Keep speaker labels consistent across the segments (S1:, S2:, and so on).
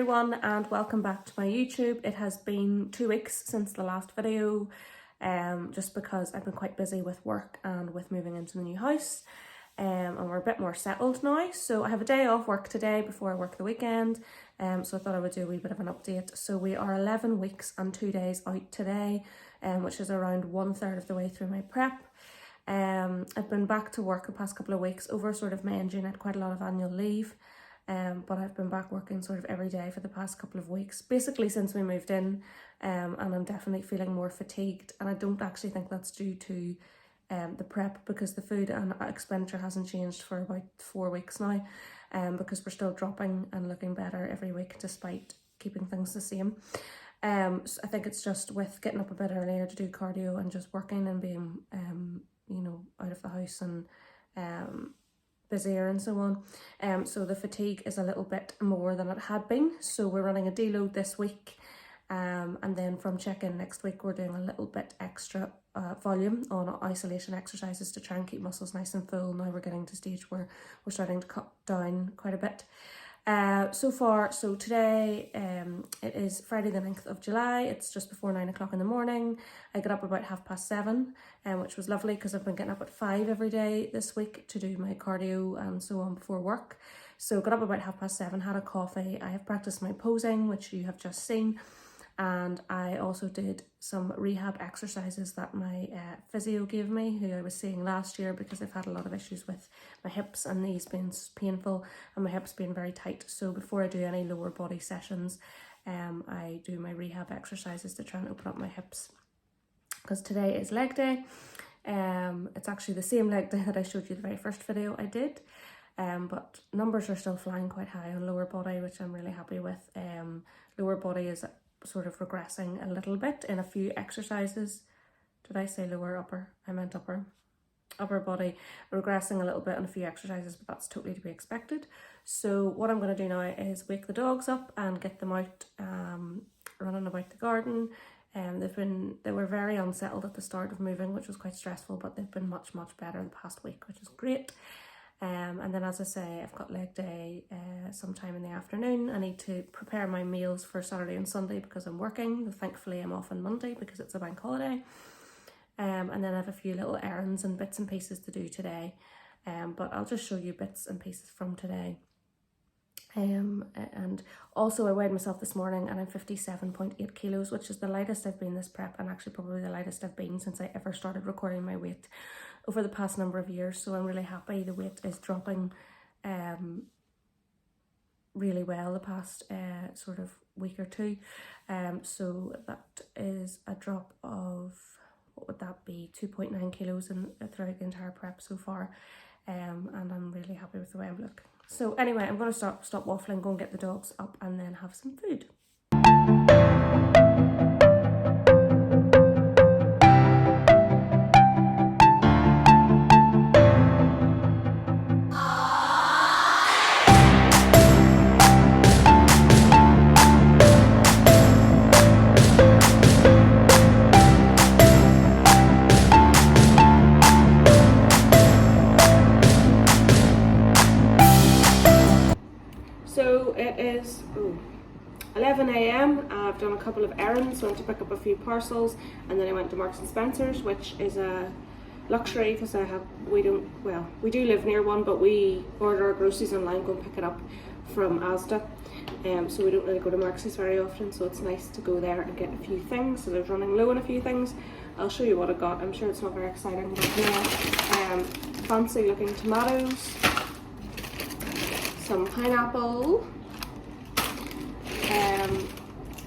S1: everyone and welcome back to my YouTube. It has been 2 weeks since the last video, just because I've been quite busy with work and with moving into the new house, and we're a bit more settled now. So I have a day off work today before I work the weekend, so I thought I would do a wee bit of an update. So we are 11 weeks and 2 days out today, which is around 1/3 of the way through my prep. I've been back to work the past couple of weeks. Over sort of May and June I had quite a lot of annual leave. But I've been back working sort of every day for the past couple of weeks, basically since we moved in, and I'm definitely feeling more fatigued, and I don't actually think that's due to the prep, because the food and expenditure hasn't changed for about 4 weeks now, because we're still dropping and looking better every week despite keeping things the same. So I think it's just with getting up a bit earlier to do cardio and just working and being out of the house and busier and so on. So the fatigue is a little bit more than it had been. So we're running a deload this week, and then from check-in next week we're doing a little bit extra volume on isolation exercises to try and keep muscles nice and full. Now we're getting to a stage where we're starting to cut down quite a bit. So today it is Friday the 9th of July. It's just before 9 o'clock in the morning. I got up about 7:30, which was lovely because I've been getting up at 5 every day this week to do my cardio and so on before work. So got up about 7:30, had a coffee. I have practiced my posing, which you have just seen, and I also did some rehab exercises that my physio gave me, who I was seeing last year, because I've had a lot of issues with my hips and knees being painful and my hips being very tight. So before I do any lower body sessions, I do my rehab exercises to try and open up my hips, because today is leg day. It's actually the same leg day that I showed you the very first video I did, but numbers are still flying quite high on lower body, which I'm really happy with. Lower body is sort of regressing a little bit in a few exercises. Did I say lower? Upper? I meant upper. Upper body regressing a little bit on a few exercises, but that's totally to be expected. So what I'm going to do now is wake the dogs up and get them out running about the garden. They were very unsettled at the start of moving, which was quite stressful, but they've been much better the past week, which is great. And then, as I say, I've got leg day sometime in the afternoon. I need to prepare my meals for Saturday and Sunday because I'm working. Thankfully I'm off on Monday because it's a bank holiday. And then I have a few little errands and bits and pieces to do today. But I'll just show you bits and pieces from today. And also I weighed myself this morning and I'm 57.8 kilos, which is the lightest I've been this prep, and actually probably the lightest I've been since I ever started recording my weight over the past number of years. So I'm really happy. The weight is dropping really well the past sort of week or two. So that is a drop of, what would that be, 2.9 kilos throughout the entire prep so far. And I'm really happy with the way I'm looking. So anyway, I'm going to stop waffling, go and get the dogs up and then have some food. So it is 11 AM. I've done a couple of errands, went to pick up a few parcels, and then I went to Marks and Spencer's, which is a luxury because we do live near one, but we order our groceries online, go and pick it up from Asda. So we don't really go to Marks's very often, so it's nice to go there and get a few things. So they're running low on a few things. I'll show you what I got. I'm sure it's not very exciting, but yeah, fancy looking tomatoes, some pineapple,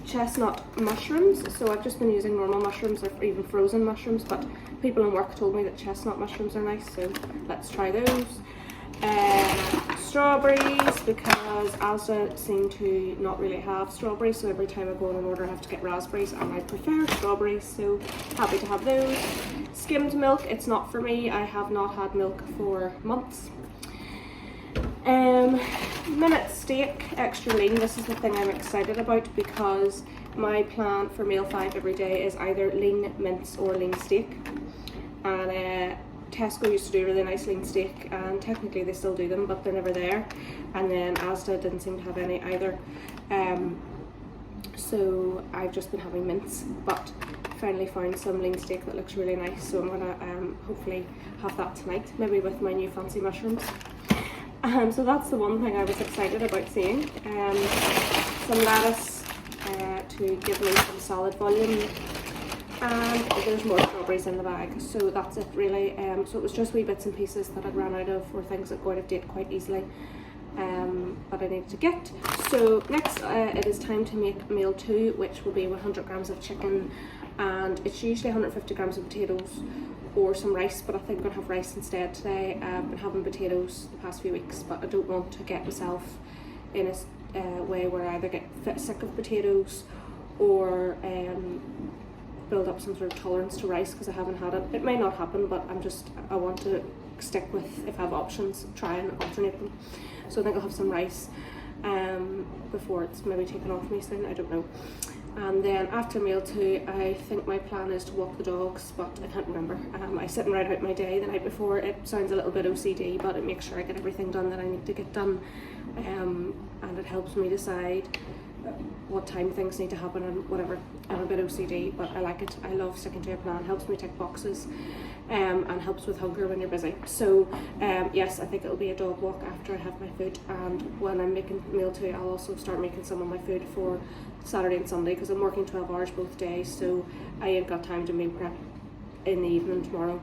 S1: chestnut mushrooms. So I've just been using normal mushrooms or even frozen mushrooms, but people in work told me that chestnut mushrooms are nice, so let's try those. Strawberries, because Asda seem to not really have strawberries, so every time I go on an order I have to get raspberries, and I prefer strawberries, so happy to have those. Skimmed milk, it's not for me. I have not had milk for months. Minute steak, extra lean. This is the thing I'm excited about, because my plan for meal 5 every day is either lean mince or lean steak, and Tesco used to do a really nice lean steak, and technically they still do them, but they're never there. And then Asda didn't seem to have any either. So I've just been having mince, but finally found some lean steak that looks really nice, so I'm gonna hopefully have that tonight, maybe with my new fancy mushrooms. So that's the one thing I was excited about seeing. Some lettuce to give me some solid volume, and there's more strawberries in the bag, so that's it really. So it was just wee bits and pieces that I'd ran out of, or things that go out of date quite easily, that I needed to get. So next it is time to make meal 2, which will be 100 grams of chicken, and it's usually 150 grams of potatoes or some rice, but I think I'm going to have rice instead today. I've been having potatoes the past few weeks, but I don't want to get myself in a way where I either get sick of potatoes or build up some sort of tolerance to rice because I haven't had it. It may not happen, but I want to stick with, if I have options, try and alternate them. So I think I'll have some rice before it's maybe taken off me soon, I don't know. And then after meal 2, I think my plan is to walk the dogs, but I can't remember. I sit and write out my day the night before. It sounds a little bit OCD, but it makes sure I get everything done that I need to get done, and it helps me decide what time things need to happen and whatever. I'm a bit OCD, but I like it. I love sticking to a plan. It helps me tick boxes, and helps with hunger when you're busy. So yes, I think it'll be a dog walk after I have my food, and when I'm making meal 2, I'll also start making some of my food for Saturday and Sunday, because I'm working 12 hours both days, so I ain't got time to meal prep in the evening tomorrow.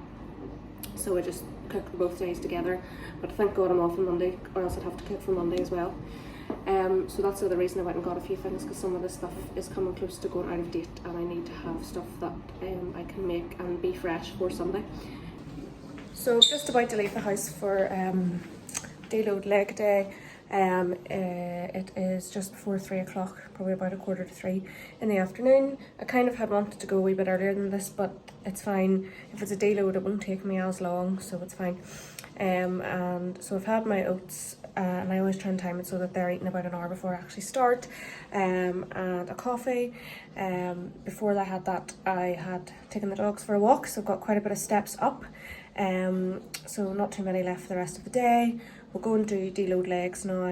S1: So I just cook for both days together, but thank God I'm off on Monday, or else I'd have to cook for Monday as well. So that's the other reason I went and got a few things, because some of this stuff is coming close to going out of date, and I need to have stuff that I can make and be fresh for Sunday. So just about to leave the house for deload leg day. It is just before 3 o'clock, probably about 2:45 in the afternoon. I kind of had wanted to go a wee bit earlier than this, but it's fine. If it's a deload, it won't take me as long, so it's fine. And so I've had my oats, and I always try and time it so that they're eaten about an hour before I actually start, and a coffee. Before I had that, I had taken the dogs for a walk, so I've got quite a bit of steps up, so not too many left for the rest of the day. We'll go and do deload legs now,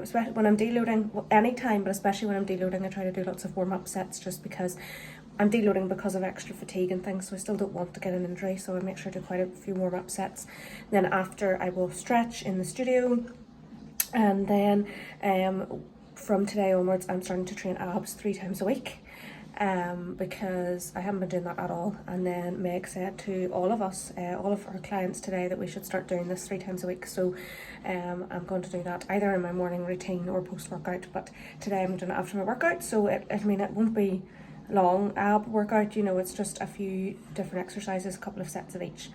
S1: especially when I'm deloading, well, anytime, but especially when I'm deloading, I try to do lots of warm-up sets, just because I'm deloading because of extra fatigue and things, so I still don't want to get an injury, so I make sure to do quite a few warm-up sets. Then after, I will stretch in the studio, and then from today onwards, I'm starting to train abs 3 times a week. Because I haven't been doing that at all, and then Meg said to all of us, all of our clients today, that we should start doing this 3 times a week. So I'm going to do that either in my morning routine or post-workout, but today I'm doing it after my workout, so it won't be long ab workout, it's just a few different exercises, a couple of sets of each,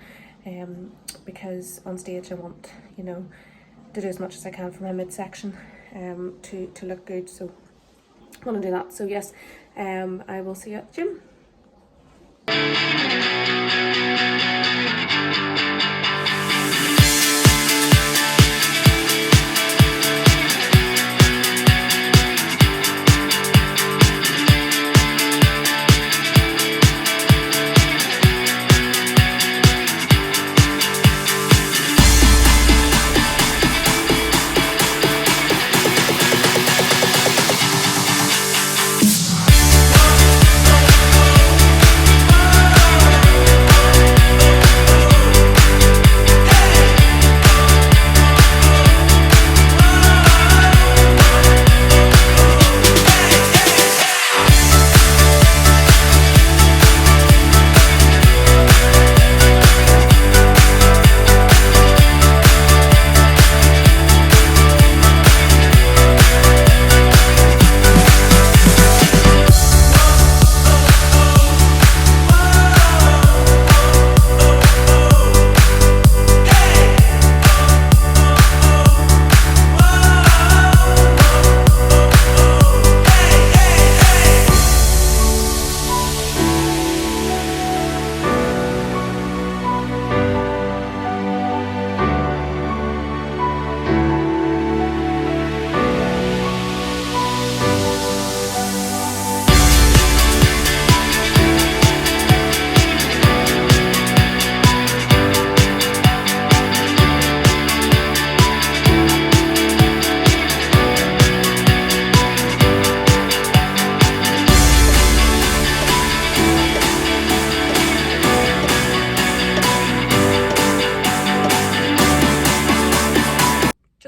S1: because on stage I want to do as much as I can for my midsection to look good, so I want to do that. So yes, I will see you at the gym.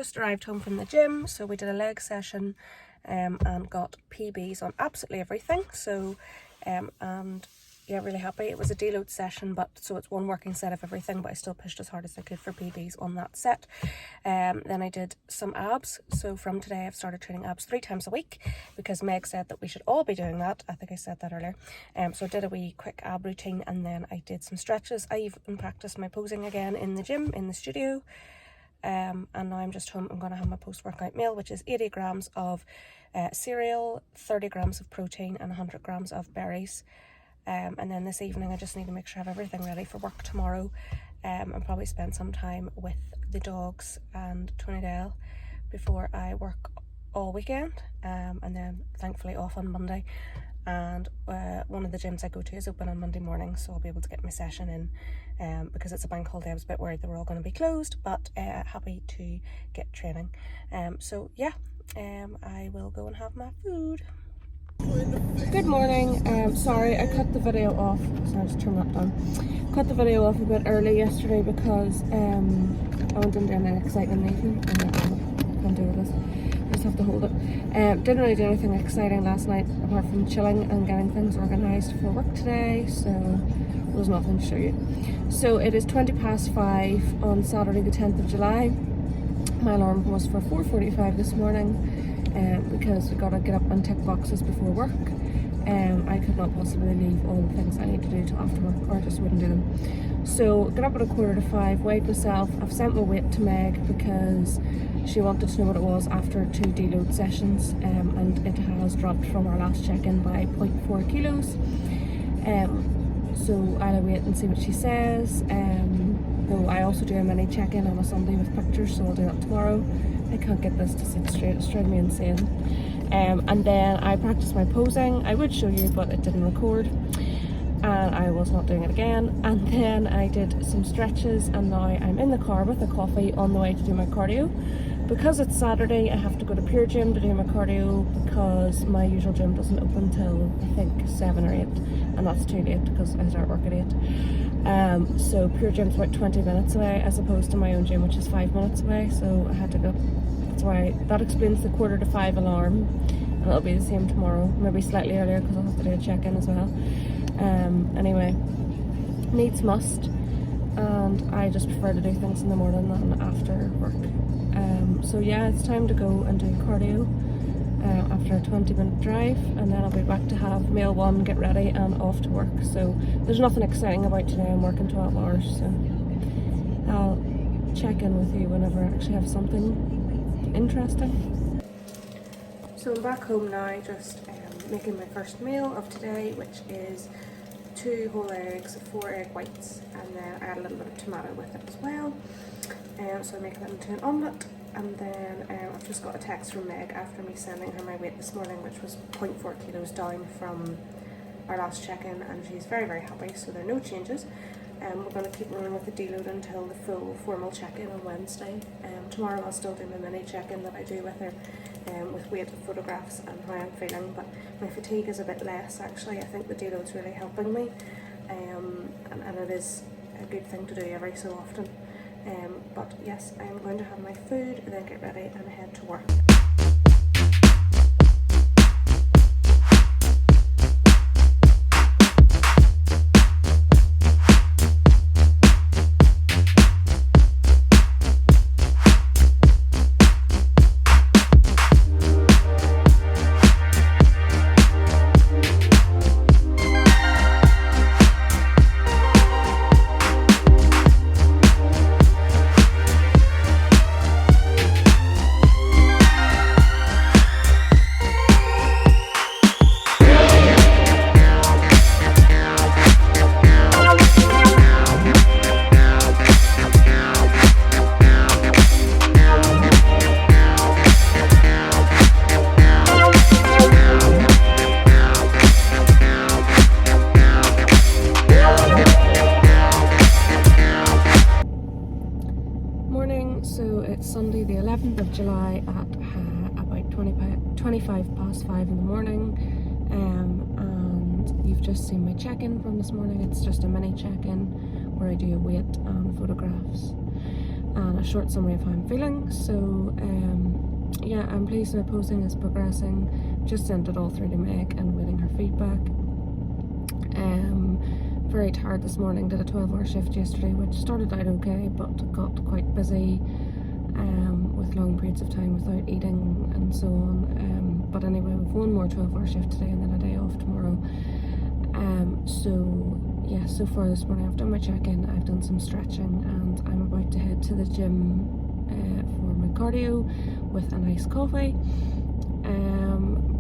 S1: just arrived home from the gym, so we did a leg session and got PBs on absolutely everything. So and yeah, really happy. It was a deload session, but so it's one working set of everything, but I still pushed as hard as I could for PBs on that set. Then I did some abs. So from today I've started training abs 3 times a week because Meg said that we should all be doing that. I think I said that earlier. So I did a wee quick ab routine, and then I did some stretches. I even practiced my posing again in the gym, in the studio. And now I'm just home. I'm going to have my post-workout meal, which is 80 grams of cereal, 30 grams of protein and 100 grams of berries. And then this evening I just need to make sure I have everything ready for work tomorrow, and probably spend some time with the dogs and Trinidad before I work all weekend, and then thankfully off on Monday. And one of the gyms I go to is open on Monday morning, so I'll be able to get my session in, because it's a bank holiday. I was a bit worried they were all going to be closed, but happy to get training. So yeah, I will go and have my food. Good morning. Sorry, I cut the video off. So I'll just turn that down. Cut the video off a bit early yesterday because I went into an exciting meeting. I can't do this. I just have to hold it. Didn't really do anything exciting last night apart from chilling and getting things organised for work today. So there's nothing to show you. So it is 5:20 on Saturday, the 10th of July. My alarm was for 4:45 this morning. Because we gotta get up and tick boxes before work. I could not possibly leave all the things I need to do till after work, or I just wouldn't do them. So got up at 4:45, weighed myself. I've sent my weight to Meg because she wanted to know what it was after 2 deload sessions, and it has dropped from our last check-in by 0.4 kilos. So I'll wait and see what she says. Though I also do a mini check-in on a Sunday with pictures, so I'll do that tomorrow. I can't get this to sit straight, it's driving me insane. And then I practiced my posing. I would show you, but it didn't record, and I was not doing it again. And then I did some stretches, and now I'm in the car with a coffee on the way to do my cardio. Because it's Saturday, I have to go to Pure Gym to do my cardio because my usual gym doesn't open till I think 7 or 8, and that's too late because I start work at 8. So Pure Gym's about 20 minutes away as opposed to my own gym, which is 5 minutes away, so I had to go. That's why that explains the 4:45 alarm, and it'll be the same tomorrow, maybe slightly earlier because I'll have to do a check-in as well. Anyway, needs must, and I just prefer to do things in the morning than after work. So yeah, it's time to go and do cardio after a 20-minute drive, and then I'll be back to have meal 1, get ready and off to work. So there's nothing exciting about today. I'm working 12 hours, so I'll check in with you whenever I actually have something interesting. So I'm back home now, just making my first meal of today, which is 2 whole eggs, 4 egg whites, and then I add a little bit of tomato with it as well. So I make that into an omelette, and then I've just got a text from Meg after me sending her my weight this morning, which was 0.4 kilos down from our last check-in, and she's very, very happy, so there are no changes. We're going to keep running with the deload until the full formal check-in on Wednesday. Tomorrow I'll still do my mini check-in that I do with her, with weight photographs and how I'm feeling, but my fatigue is a bit less actually. I think the deload's really helping me, and it is a good thing to do every so often. But yes, I am going to have my food, then get ready and head to work. So it's Sunday the 11th of July at about 5:25 in the morning, and you've just seen my check-in from this morning. It's just a mini check-in where I do a weight and photographs. and a short summary of how I'm feeling. So yeah, I'm pleased my posting is progressing. Just sent it all through to Meg and waiting her feedback. Very tired this morning, did a 12-hour shift yesterday, which started out okay but got quite busy with long periods of time without eating and so on. But anyway, we've one more 12-hour shift today and then a day off tomorrow. So yeah, so far this morning I've done my check-in, I've done some stretching, and I'm about to head to the gym for my cardio with a nice coffee.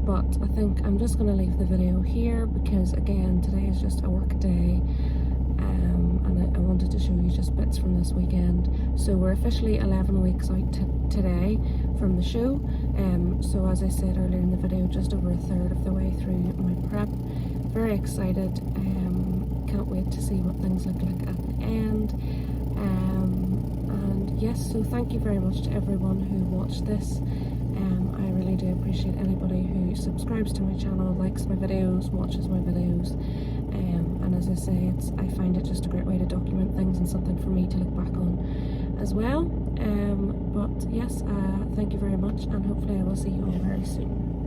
S1: But I think I'm just going to leave the video here because again today is just a work day, and I wanted to show you just bits from this weekend. So we're officially 11 weeks out today from the show. So as I said earlier in the video, just over a third of the way through my prep. Very excited, can't wait to see what things look like at the end. And yes, so thank you very much to everyone who watched this. I really do appreciate anybody who subscribes to my channel, likes my videos, watches my videos, and as I say, I find it just a great way to document things and something for me to look back on as well. But yes, thank you very much, and hopefully I will see you all very soon.